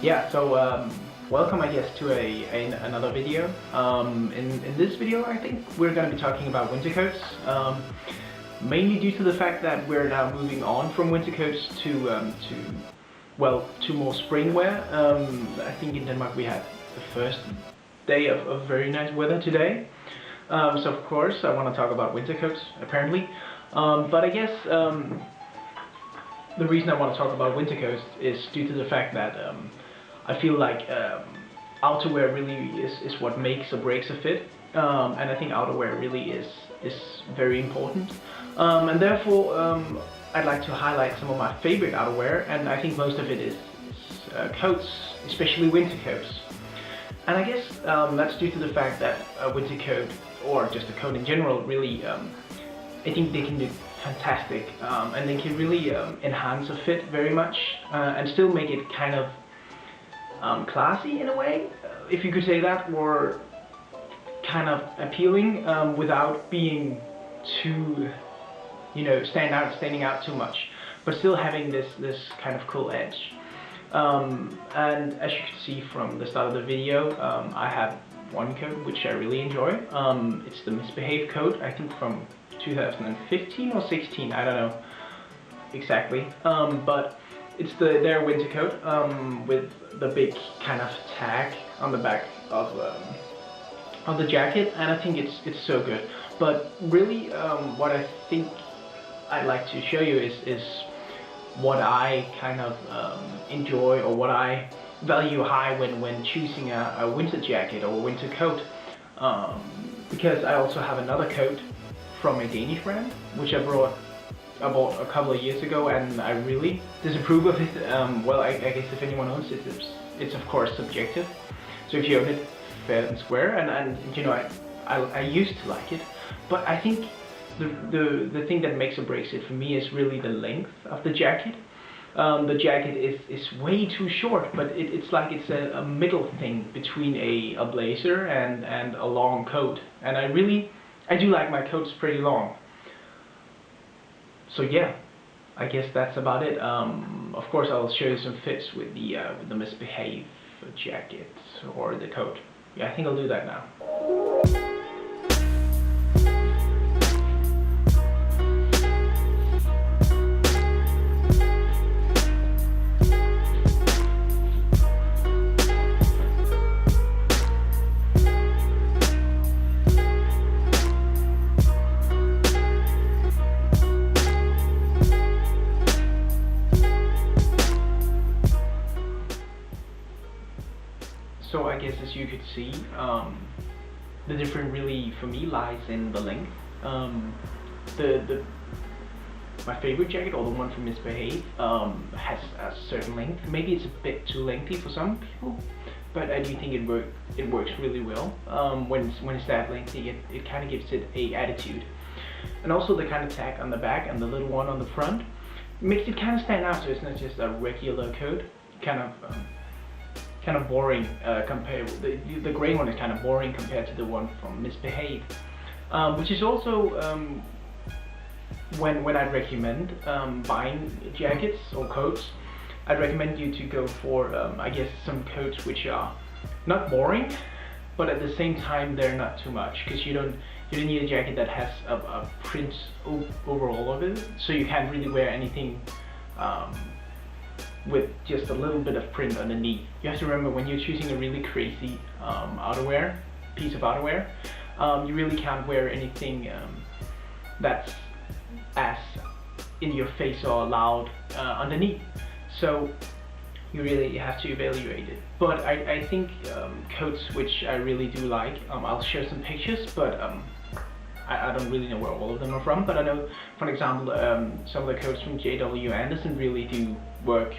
Yeah, so welcome, I guess, to another video. In this video, I think we're going to be talking about winter coats, mainly due to the fact that we're now moving on from winter coats to more spring wear. I think in Denmark we had the first day of very nice weather today, so of course I want to talk about winter coats apparently, but I guess the reason I want to talk about winter coats is due to the fact that I feel like outerwear really is what makes or breaks a fit, and I think outerwear really is very important, and therefore I'd like to highlight some of my favorite outerwear, and I think most of it is coats, especially winter coats. And I guess that's due to the fact that a winter coat, or just a coat in general, really I think they can do fantastic, and they can really enhance a fit very much, and still make it kind of classy in a way, if you could say that, or kind of appealing without being too, standing out too much, but still having this kind of cool edge. And as you can see from the start of the video, I have one coat which I really enjoy. It's the MISBHV coat, I think from 2015 or 16, I don't know exactly, but it's their winter coat with the big kind of tag on the back of the jacket, and I think it's so good. But really, what I think I'd like to show you is what I kind of enjoy, or what I value high when choosing a winter jacket or winter coat, because I also have another coat from a Danish brand which I bought a couple of years ago, and I really disapprove of it. Well, I guess if anyone owns it, it's of course subjective. So if you own it, fair and square, and I used to like it, but I think the thing that makes or breaks it for me is really the length of the jacket. The jacket is way too short, but it's like it's a middle thing between a blazer and a long coat, and I do like my coats pretty long. So yeah, I guess that's about it. Of course I'll show you some fits with the MISBHV jacket or the coat. Yeah, I think I'll do that now. So I guess as you could see, the difference really for me lies in the length. My favorite jacket, or the one from MISBHV, has a certain length. Maybe it's a bit too lengthy for some people, but I do think it works really well. When it's that lengthy, it kind of gives it a attitude. And also the kind of tag on the back and the little one on the front makes it kind of stand out, so it's not just a regular coat. Kind of boring compared with the gray one is kind of boring compared to the one from MISBHV, which is also when I'd recommend buying jackets or coats, I'd recommend you to go for I guess some coats which are not boring, but at the same time they're not too much, because you don't need a jacket that has a print over all of it, so you can't really wear anything with just a little bit of print underneath. You have to remember, when you're choosing a really crazy piece of outerwear, you really can't wear anything that's as in your face or loud underneath. So you really have to evaluate it. But I think coats which I really do like, I'll share some pictures, but I don't really know where all of them are from, but I know, for example, some of the coats from JW Anderson really do work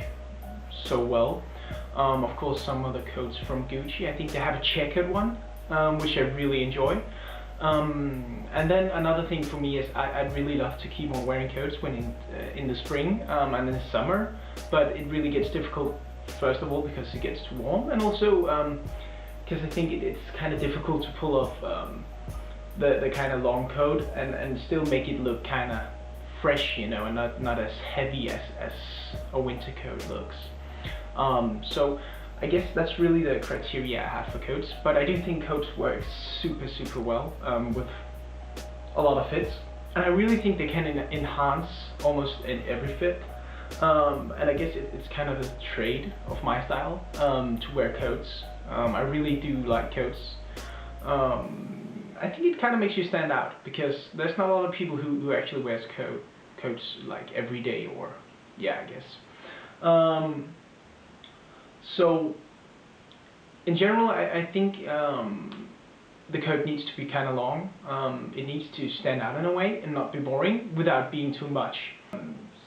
so well. Of course, some of the coats from Gucci, I think they have a checkered one, which I really enjoy. And then another thing for me is I'd really love to keep on wearing coats when in the spring and in the summer, but it really gets difficult, first of all because it gets too warm, and also because I think it's kind of difficult to pull off the kind of long coat and still make it look kind of fresh, and not as heavy as a winter coat looks. So I guess that's really the criteria I have for coats, but I do think coats work super well with a lot of fits, and I really think they can enhance almost in every fit. And I guess it's kind of a trade of my style to wear coats. I really do like coats. I think it kind of makes you stand out, because there's not a lot of people who actually wears coats like every day, or yeah, I guess. So in general, I think the coat needs to be kind of long. It needs to stand out in a way and not be boring without being too much.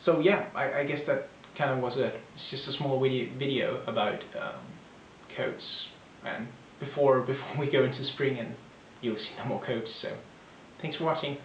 So yeah, I guess that kind of was it. It's just a small video about coats, and before we go into spring, and you'll see no more coats. So thanks for watching.